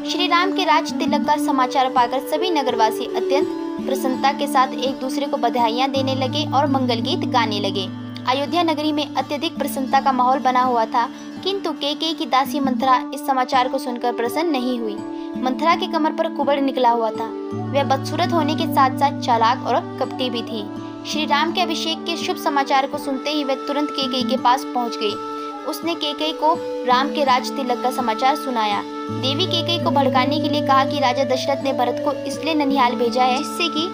श्री राम के राज तिलक का समाचार पाकर सभी नगरवासी अत्यंत प्रसन्नता के साथ एक दूसरे को बधाइयां देने लगे और मंगल गीत गाने लगे। अयोध्या नगरी में अत्यधिक प्रसन्नता का माहौल बना हुआ था, किंतु केकई की दासी मंथरा इस समाचार को सुनकर प्रसन्न नहीं हुई। मंथरा के कमर पर कुबड़ निकला हुआ था। वह बदसूरत होने के साथ साथ चालाक और कपटी भी थी। श्री राम के अभिषेक के शुभ समाचार को सुनते ही वह तुरंत केकई के पास पहुंच गई। उसने केकई को राम के राज तिलक का समाचार सुनाया। देवी केकई को भड़काने के लिए कहा कि राजा दशरथ ने भरत को इसलिए ननिहाल भेजा है जिससे कि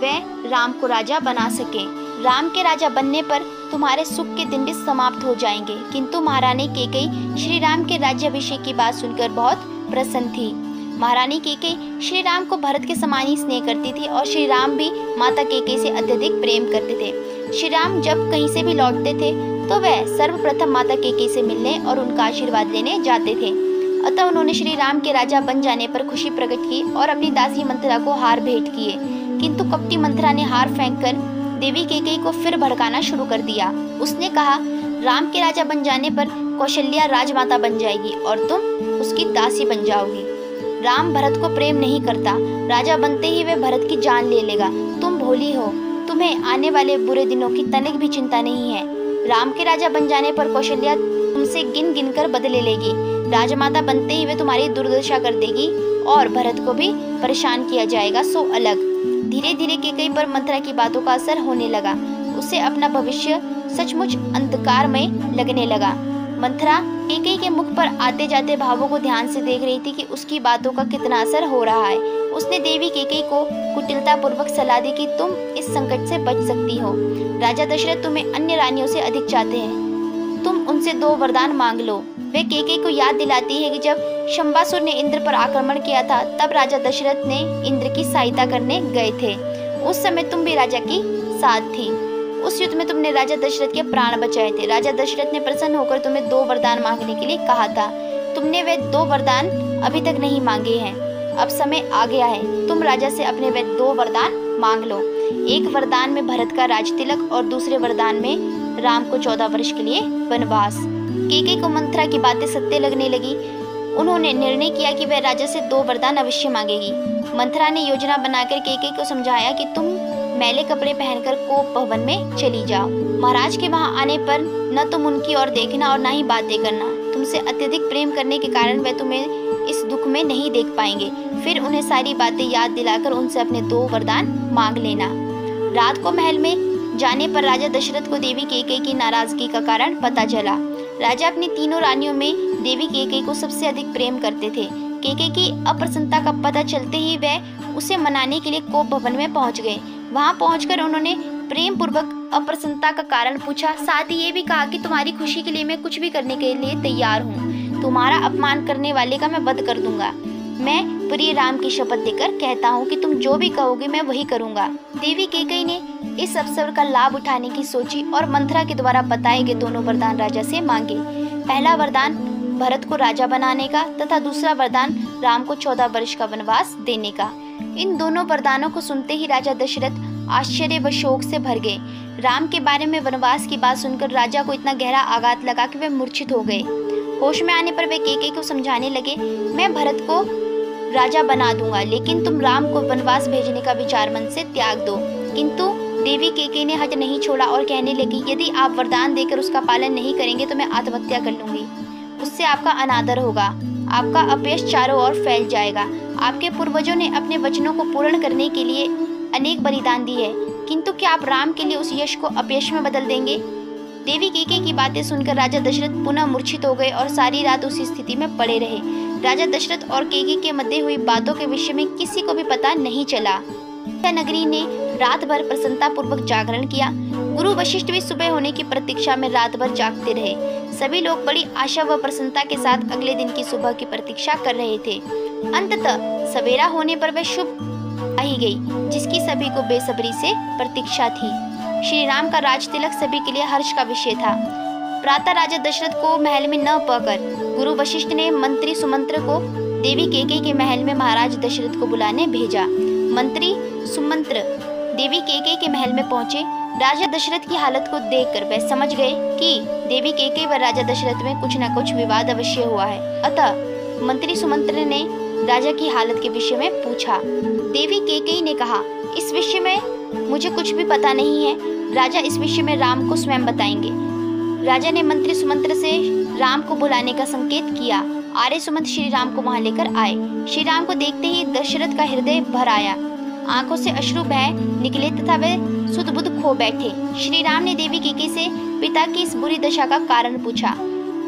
वह राम को राजा बना सके। राम के राजा बनने पर तुम्हारे सुख के दिन भी समाप्त हो जाएंगे। किंतु महारानी केकई श्री राम के राज्याभिषेक की बात सुनकर बहुत प्रसन्न थी। महारानी केकई श्री राम को भरत के समान ही स्नेह करती थी और श्री राम भी माता केकई से अत्यधिक प्रेम करते थे। श्री राम जब कहीं से भी लौटते थे तो वह सर्वप्रथम माता केकई से मिलने और उनका आशीर्वाद लेने जाते थे। अतः उन्होंने श्री राम के राजा बन जाने पर खुशी प्रकट की और अपनी दासी मंथरा को हार भेंट किए। किंतु कपटी मंथरा ने हार फेंककर देवी केकई को फिर भड़काना शुरू कर दिया। उसने कहा, राम के राजा बन जाने पर कौशल्या राजमाता बन जाएगी और तुम उसकी दासी बन जाओगी। राम भरत को प्रेम नहीं करता, राजा बनते ही वह भरत की जान ले लेगा। तुम भोली हो, तुम्हें आने वाले बुरे दिनों की तनिक भी चिंता नहीं है। राम के राजा बन जाने पर कौशल्या तुमसे गिन गिन कर बदले लेगी। राजमाता बनते ही वे तुम्हारी दुर्दशा कर देगी और भरत को भी परेशान किया जाएगा, सो अलग। धीरे धीरे केकई पर मंथरा की बातों का असर होने लगा। उसे अपना भविष्य सचमुच अंधकार में लगने लगा। मंथरा केकई के मुख पर आते जाते भावों को ध्यान से देख रही थी कि उसकी बातों का कितना असर हो रहा है। उसने देवी केकई को कुटिलता पूर्वक सलाह दी कि तुम इस संकट से बच सकती हो। राजा दशरथ तुम्हें अन्य रानियों से अधिक चाहते हैं, तुम उनसे 2 वरदान मांग लो। वे केकई को याद दिलाती है कि जब शंबासुर ने इंद्र पर आक्रमण किया था तब राजा दशरथ ने इंद्र की सहायता करने गए थे। उस समय तुम भी राजा की साथ थी। उस युद्ध में तुमने राजा दशरथ के प्राण बचाए थे। राजा दशरथ ने प्रसन्न होकर तुम्हें 2 वरदान मांगने के लिए कहा था। तुमने वे 2 वरदान अभी तक नहीं मांगे हैं। अब समय आ गया है, तुम राजा से अपने वे 2 वरदान मांग लो। एक वरदान में भरत का राज तिलक और दूसरे वरदान में राम को 14 वर्ष के लिए वनवास। केकई को मंथरा की बातें सत्य लगने लगी। उन्होंने निर्णय किया कि वह राजा से 2 वरदान अवश्य मांगेगी। मंथरा ने योजना बनाकर केकई को समझाया कि तुम मैले कपड़े पहनकर कोप भवन में चली जाओ। महाराज के वहां आने पर न तुम उनकी ओर देखना और न ही बातें करना। तुमसे अत्यधिक प्रेम करने के कारण वह तुम्हें इस दुख में नहीं देख पाएंगे। फिर उन्हें सारी बातें याद दिलाकर उनसे अपने 2 वरदान मांग लेना। रात को महल में जाने पर राजा दशरथ को देवी केकई की नाराजगी का कारण पता चला। राजा अपनी तीनों रानियों में देवी केकई को सबसे अधिक प्रेम करते थे। केकई की अप्रसन्नता का पता चलते ही वह उसे मनाने के लिए कोप भवन में पहुंच गए। वहां पहुंचकर उन्होंने प्रेम पूर्वक अप्रसन्नता का कारण पूछा, साथ ही ये भी कहा कि तुम्हारी खुशी के लिए मैं कुछ भी करने के लिए तैयार हूँ। तुम्हारा अपमान करने वाले का मैं वध कर दूंगा। मैं प्रिय राम की शपथ देकर कहता हूँ कि तुम जो भी कहोगे मैं वही करूँगा। देवी कैकेयी ने इस अवसर का लाभ उठाने की सोची और मंथरा के द्वारा बताए गए दोनों वरदान राजा से मांगे। पहला वरदान भरत को राजा बनाने का तथा दूसरा वरदान राम को 14 वर्ष का वनवास देने का। इन दोनों वरदानों को सुनते ही राजा दशरथ आश्चर्य व शोक से भर गए। राम के बारे में वनवास की बात सुनकर राजा को इतना गहरा आघात लगा कि वे मूर्छित हो गए। होश में आने पर वे कैकेयी को समझाने लगे, मैं भरत को राजा बना दूंगा, लेकिन तुम राम को वनवास भेजने का विचार मन से त्याग दो। किंतु देवी कैकेयी ने हठ नहीं छोड़ा और कहने लगी, यदि आप वरदान देकर उसका पालन नहीं करेंगे तो मैं आत्महत्या कर लूंगी। उससे आपका अनादर होगा, आपका अपयश चारों ओर फैल जाएगा। आपके पूर्वजों ने अपने वचनों को पूर्ण करने के लिए अनेक बलिदान दिए है, किंतु क्या आप राम के लिए उस यश को अपयश में बदल देंगे? देवी कैकेयी की बातें सुनकर राजा दशरथ पुनः मूर्छित हो गए और सारी रात उसी स्थिति में पड़े रहे। राजा दशरथ और कैकेयी के मध्य हुई बातों के विषय में किसी को भी पता नहीं चला। नगरी ने रात भर प्रसन्नता पूर्वक जागरण किया। गुरु वशिष्ठ भी सुबह होने की प्रतीक्षा में रात भर जागते रहे। सभी लोग बड़ी आशा व प्रसन्नता के साथ अगले दिन की सुबह की प्रतीक्षा कर रहे थे। अंततः सवेरा होने पर वह शुभ आ ही गई, जिसकी सभी को बेसब्री से प्रतीक्षा थी। श्री राम का राज तिलक सभी के लिए हर्ष का विषय था। प्रातः राजा दशरथ को महल में न पाकर गुरु वशिष्ठ ने मंत्री सुमंत्र को देवी कैकेयी के महल में महाराज दशरथ को बुलाने भेजा। मंत्री सुमंत्र देवी कैकेयी के महल में पहुंचे। राजा दशरथ की हालत को देखकर वह समझ गए कि देवी कैकेयी व राजा दशरथ में कुछ न कुछ विवाद अवश्य हुआ है। अतः मंत्री सुमंत्र ने राजा की हालत के विषय में पूछा। देवी कैकेयी ने कहा, इस विषय में मुझे कुछ भी पता नहीं है। राजा इस विषय में राम को स्वयं बताएंगे। राजा ने मंत्री सुमंत्र से राम को बुलाने का संकेत किया। आर्य सुमंत श्री राम को वहां लेकर आए। श्री राम को देखते ही दशरथ का हृदय भर आया, आंखों से अश्रु बह निकले तथा वे सुध बुध खो बैठे। श्री राम ने देवी कैकेयी से पिता की इस बुरी दशा का कारण पूछा।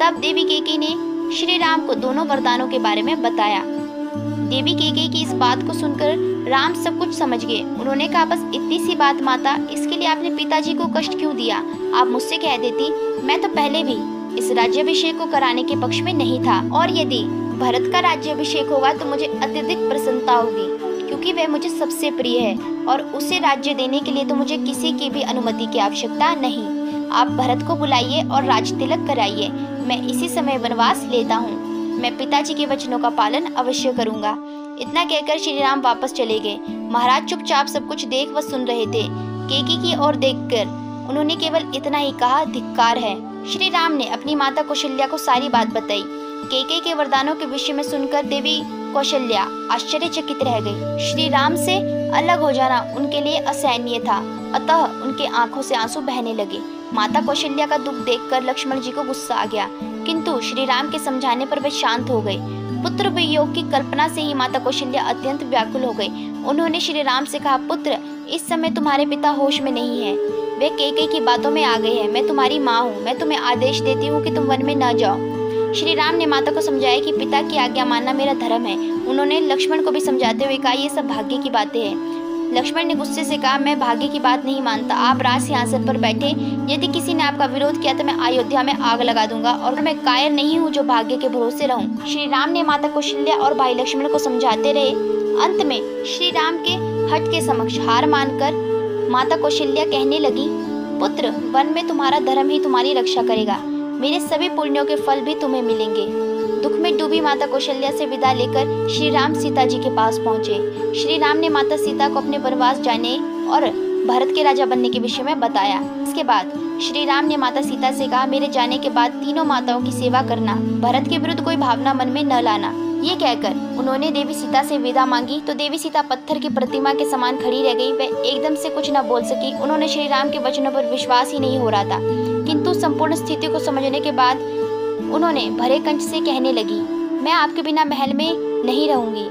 तब देवी कैकेयी ने श्री राम को दोनों वरदानों के बारे में बताया। देवी कैकेयी की इस बात को सुनकर राम सब कुछ समझ गए। उन्होंने कहा, बस इतनी सी बात माता, इसके लिए आपने पिताजी को कष्ट क्यों दिया? आप मुझसे कह देती, मैं तो पहले भी इस राज्याभिषेक को कराने के पक्ष में नहीं था, और यदि भरत का राज्याभिषेक होगा तो मुझे अत्यधिक प्रसन्नता होगी, क्योंकि वह मुझे सबसे प्रिय है और उसे राज्य देने के लिए तो मुझे किसी की भी अनुमति की आवश्यकता नहीं। आप भरत को बुलाइए और राज तिलक कराइए। मैं इसी समय वनवास लेता हूँ। मैं पिताजी के वचनों का पालन अवश्य करूंगा। इतना कहकर श्री राम वापस चले गए। महाराज चुपचाप सब कुछ देख व सुन रहे थे। कैकेयी की ओर देखकर उन्होंने केवल इतना ही कहा, धिक्कार है। श्री राम ने अपनी माता कौशल्या को सारी बात बताई। कैकेयी के वरदानों के विषय में सुनकर देवी कौशल्या आश्चर्यचकित रह गई। श्री राम से अलग हो जाना उनके लिए असहनीय था, अतः उनके आंखों से आंसू बहने लगे। माता कौशल्या का दुख देखकर लक्ष्मण जी को गुस्सा आ गया, किंतु श्री राम के समझाने पर वे शांत हो गए। पुत्र वियोग की कल्पना से ही माता कौशल्या अत्यंत व्याकुल हो गई। उन्होंने श्री राम से कहा, पुत्र, इस समय तुम्हारे पिता होश में नहीं है, वे कैकेयी की बातों में आ गए हैं। मैं तुम्हारी माँ हूँ, मैं तुम्हें आदेश देती हूँ कि तुम वन में न जाओ। श्री राम ने माता को समझाया कि पिता की आज्ञा मानना मेरा धर्म है। उन्होंने लक्ष्मण को भी समझाते हुए कहा, ये सब भाग्य की बातें हैं। लक्ष्मण ने गुस्से से कहा, मैं भाग्य की बात नहीं मानता। आप राज सिंहासन पर बैठे, यदि किसी ने आपका विरोध किया तो मैं अयोध्या में आग लगा दूंगा, और मैं कायर नहीं हूँ जो भाग्य के भरोसे रहूं। श्री राम ने माता कौशल्या और भाई लक्ष्मण को समझाते रहे। अंत में श्री राम के हठ के समक्ष हार मानकर माता कौशल्या कहने लगी, पुत्र, वन में तुम्हारा धर्म ही तुम्हारी रक्षा करेगा। मेरे सभी पुण्यों के फल भी तुम्हें मिलेंगे। दुख में डूबी माता कौशल्या से विदा लेकर श्री राम सीता जी के पास पहुंचे। श्री राम ने माता सीता को अपने वनवास जाने और भरत के राजा बनने के विषय में बताया। इसके बाद श्री राम ने माता सीता से कहा, मेरे जाने के बाद तीनों माताओं की सेवा करना, भरत के विरुद्ध कोई भावना मन में न लाना। ये कहकर उन्होंने देवी सीता से विदा मांगी तो देवी सीता पत्थर की प्रतिमा के समान खड़ी रह गई। वह एकदम से कुछ न बोल सकी। उन्होंने श्री राम के वचनों पर विश्वास ही नहीं हो रहा था, किंतु संपूर्ण स्थिति को समझने के बाद उन्होंने भरे कंठ से कहने लगी, मैं आपके बिना महल में नहीं रहूंगी।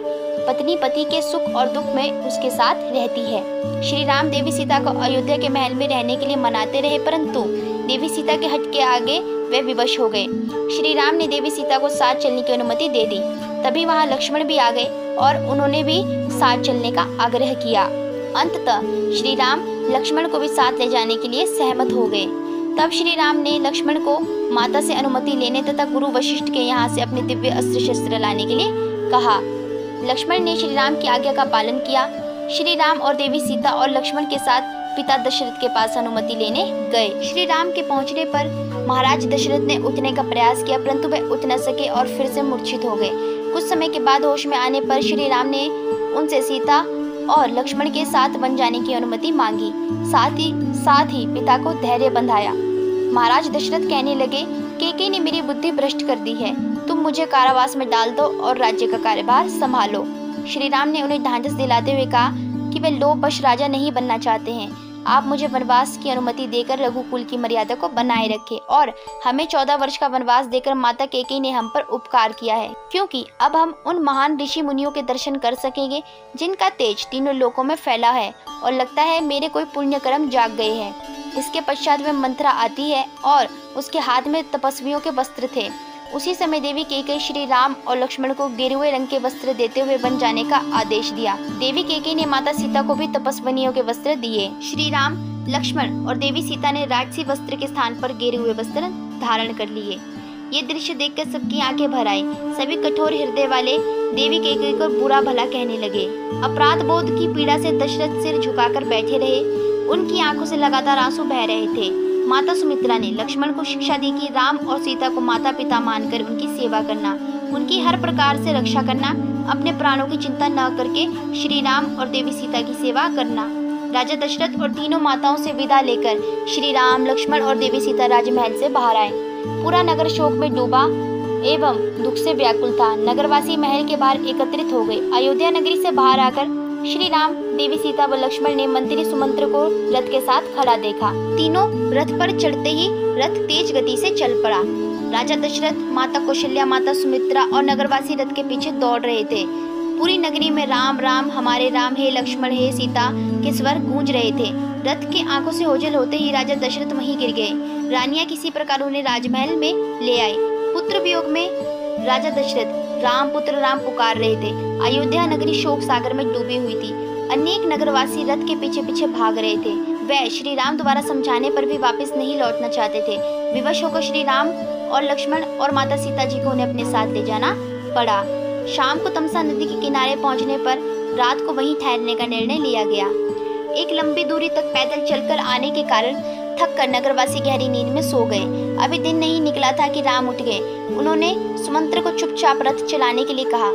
पत्नी पति के सुख और दुख में उसके साथ रहती है। श्री राम देवी सीता को अयोध्या के महल में रहने के लिए मनाते रहे, परंतु देवी सीता के हट के आगे वे विवश हो गए। श्री राम ने देवी सीता को साथ चलने की अनुमति दे दी। तभी वहां लक्ष्मण भी आ गए और उन्होंने भी साथ चलने का आग्रह किया। अंततः श्री राम लक्ष्मण को भी साथ ले जाने के लिए सहमत हो गए। तब श्री राम ने लक्ष्मण को माता से अनुमति लेने तथा गुरु वशिष्ठ के यहाँ से अपने दिव्य अस्त्र शस्त्र लाने के लिए कहा। लक्ष्मण ने श्री राम की आज्ञा का पालन किया। श्री राम और देवी सीता और लक्ष्मण के साथ पिता दशरथ के पास अनुमति लेने गए। श्री राम के पहुंचने पर महाराज दशरथ ने उठने का प्रयास किया, परंतु वे उठ न सके और फिर से मूर्छित हो गए। कुछ समय के बाद होश में आने पर श्री राम ने उनसे सीता और लक्ष्मण के साथ वन जाने की अनुमति मांगी। साथ ही पिता को धैर्य बंधाया। महाराज दशरथ कहने लगे, कैकेयी ने मेरी बुद्धि भ्रष्ट कर दी है, तुम मुझे कारावास में डाल दो और राज्य का कार्यभार संभालो। श्री राम ने उन्हें ढांढस दिलाते हुए कहा कि वे लोभवश राजा नहीं बनना चाहते हैं। आप मुझे वनवास की अनुमति देकर रघुकुल की मर्यादा को बनाए रखें और हमें 14 वर्ष का वनवास देकर माता कैकेयी ने हम पर उपकार किया है, क्योंकि अब हम उन महान ऋषि मुनियों के दर्शन कर सकेंगे जिनका तेज तीनों लोकों में फैला है और लगता है मेरे कोई पुण्य कर्म जाग गए हैं। इसके पश्चात वे मंथरा आती है और उसके हाथ में तपस्वियों के वस्त्र थे। उसी समय देवी कैकेयी श्री राम और लक्ष्मण को गेरुए रंग के वस्त्र देते हुए वन जाने का आदेश दिया। देवी कैकेयी ने माता सीता को भी तपस्विनियों के वस्त्र दिए। श्री राम, लक्ष्मण और देवी सीता ने राजसी वस्त्र के स्थान पर गेरुए वस्त्र धारण कर लिए। ये दृश्य देखकर सबकी आंखें भर आई। सभी कठोर हृदय वाले देवी कैकेयी को बुरा भला कहने लगे। अपराध बोध की पीड़ा से दशरथ सिर झुकाकर बैठे रहे। उनकी आंखों से लगातार आंसू बह रहे थे। माता सुमित्रा ने लक्ष्मण को शिक्षा दी कि राम और सीता को माता पिता मानकर उनकी सेवा करना, उनकी हर प्रकार से रक्षा करना, अपने प्राणों की चिंता न करके श्री राम और देवी सीता की सेवा करना। राजा दशरथ और तीनों माताओं से विदा लेकर श्री राम, लक्ष्मण और देवी सीता राजमहल से बाहर आए। पूरा नगर शोक में डूबा एवं दुख से व्याकुल था। नगरवासी महल के बाहर एकत्रित हो गए। अयोध्या नगरी से बाहर आकर श्री राम, देवी सीता व लक्ष्मण ने मंत्री सुमंत्र को रथ के साथ खड़ा देखा। तीनों रथ पर चढ़ते ही रथ तेज गति से चल पड़ा। राजा दशरथ, माता कौशल्या, माता सुमित्रा और नगरवासी रथ के पीछे दौड़ रहे थे। पूरी नगरी में राम राम, हमारे राम, हे लक्ष्मण, हे सीता के स्वर गूंज रहे थे। रथ के आंखों से ओझल होते ही राजा दशरथ वहीं गिर गए। रानियां किसी प्रकार उन्हें राजमहल में ले आई। पुत्र वियोग में राजा दशरथ राम पुत्र राम पुकार रहे थे। अयोध्या नगरी शोक सागर में डूबी हुई थी। अनेक नगरवासी रथ के पीछे पीछे भाग रहे थे। वे श्री राम द्वारा समझाने पर भी वापस नहीं लौटना चाहते थे। विवश होकर श्री राम और लक्ष्मण और माता सीता जी को उन्हें अपने साथ ले जाना पड़ा। शाम को तमसा नदी के किनारे पहुंचने पर रात को वहीं ठहरने का निर्णय लिया गया। एक लंबी दूरी तक पैदल चलकर आने के कारण थक कर नगरवासी गहरी नींद में सो गए। अभी दिन नहीं निकला था कि राम उठ गए। उन्होंने सुमंत्र को चुपचाप रथ चलाने के लिए कहा।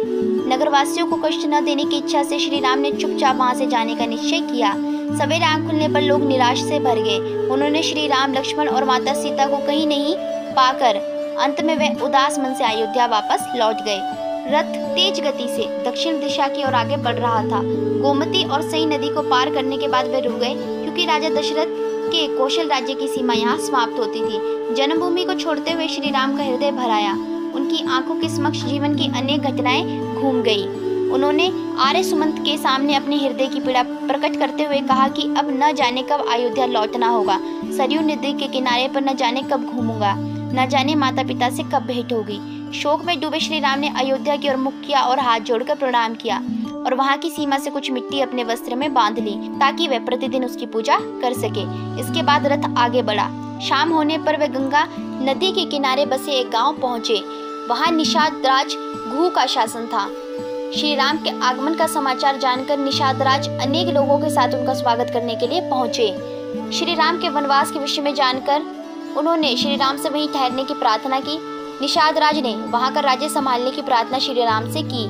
नगरवासियों को कष्ट न देने की इच्छा से श्री राम ने चुपचाप वहां से जाने का निश्चय किया। सवेरे आंख खुलने पर लोग निराश से भर गए। उन्होंने श्री राम, लक्ष्मण और माता सीता को कहीं नहीं पाकर अंत में वे उदास मन से अयोध्या वापस लौट गए। रथ तेज गति से दक्षिण दिशा की ओर आगे बढ़ रहा था। गोमती और सई नदी को पार करने के बाद वे रुक गए, क्योंकि राजा दशरथ के कौशल राज्य की सीमा यहाँ समाप्त होती थी। जन्मभूमि को छोड़ते हुए श्री राम का हृदय भर आया। उनकी आंखों के समक्ष जीवन की अनेक घटनाएं घूम गई। उन्होंने आर्य सुमंत के सामने अपने हृदय की पीड़ा प्रकट करते हुए कहा कि अब न जाने कब अयोध्या लौटना होगा, सरयू नदी के किनारे पर न जाने कब घूमूंगा, न जाने माता पिता से कब भेंट होगी। शोक में डूबे श्री राम ने अयोध्या की ओर मुख किया और हाथ जोड़कर प्रणाम किया और वहां की सीमा से कुछ मिट्टी अपने वस्त्र में बांध ली ताकि वह प्रतिदिन उसकी पूजा कर सके। इसके बाद रथ आगे बढ़ा। शाम होने पर वे गंगा नदी के किनारे बसे एक गांव पहुंचे। वहां निषाद राज घू का शासन था। श्री राम के आगमन का समाचार जानकर निषाद राज अनेक लोगों के साथ उनका स्वागत करने के लिए पहुंचे। श्री राम के वनवास के विषय में जानकर उन्होंने श्री राम से वहीं ठहरने की प्रार्थना की। निषाद राज ने वहां का राज्य संभालने की प्रार्थना श्री राम से की।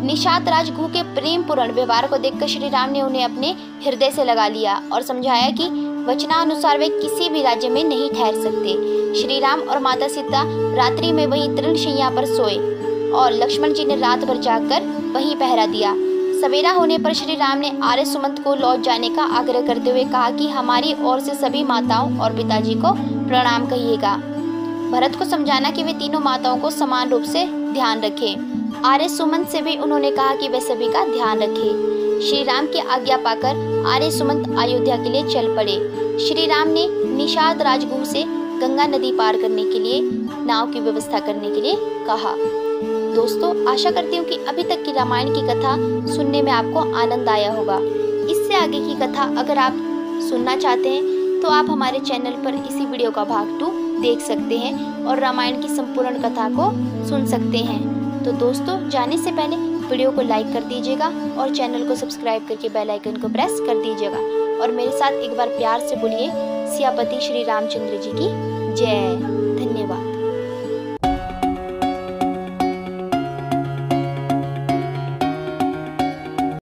निषाद राज घू के प्रेम पूर्ण व्यवहार को देखकर श्री राम ने उन्हें अपने हृदय से लगा लिया और समझाया कि वचनानुसार वे किसी भी राज्य में नहीं ठहर सकते। श्री राम और माता सीता रात्रि में वहीं तृणशैया पर सोए और लक्ष्मण जी ने रात भर जागकर वहीं पहरा दिया। सवेरा होने पर श्री राम ने आर्य सुमंत को लौट जाने का आग्रह करते हुए कहा कि हमारी ओर से सभी माताओं और पिताजी को प्रणाम कहिएगा। भरत को समझाना कि वे तीनों माताओं को समान रूप से ध्यान रखें। आर्य सुमंत से भी उन्होंने कहा कि वे सभी का ध्यान रखें। श्री राम की आज्ञा पाकर आर्य सुमंत अयोध्या के लिए चल पड़े। श्री राम ने निषाद राजगुह से गंगा नदी पार करने के लिए नाव की व्यवस्था करने के लिए कहा। दोस्तों, आशा करती हूँ कि अभी तक की रामायण की कथा सुनने में आपको आनंद आया होगा। इससे आगे की कथा अगर आप सुनना चाहते हैं तो आप हमारे चैनल पर इसी वीडियो का भाग 2 देख सकते हैं और रामायण की संपूर्ण कथा को सुन सकते हैं। तो दोस्तों, जाने से पहले वीडियो को लाइक कर दीजिएगा और चैनल को सब्सक्राइब करके बेल आइकन को प्रेस कर दीजिएगा और मेरे साथ एक बार प्यार से बोलिए सियापति श्री रामचंद्र जी की जय।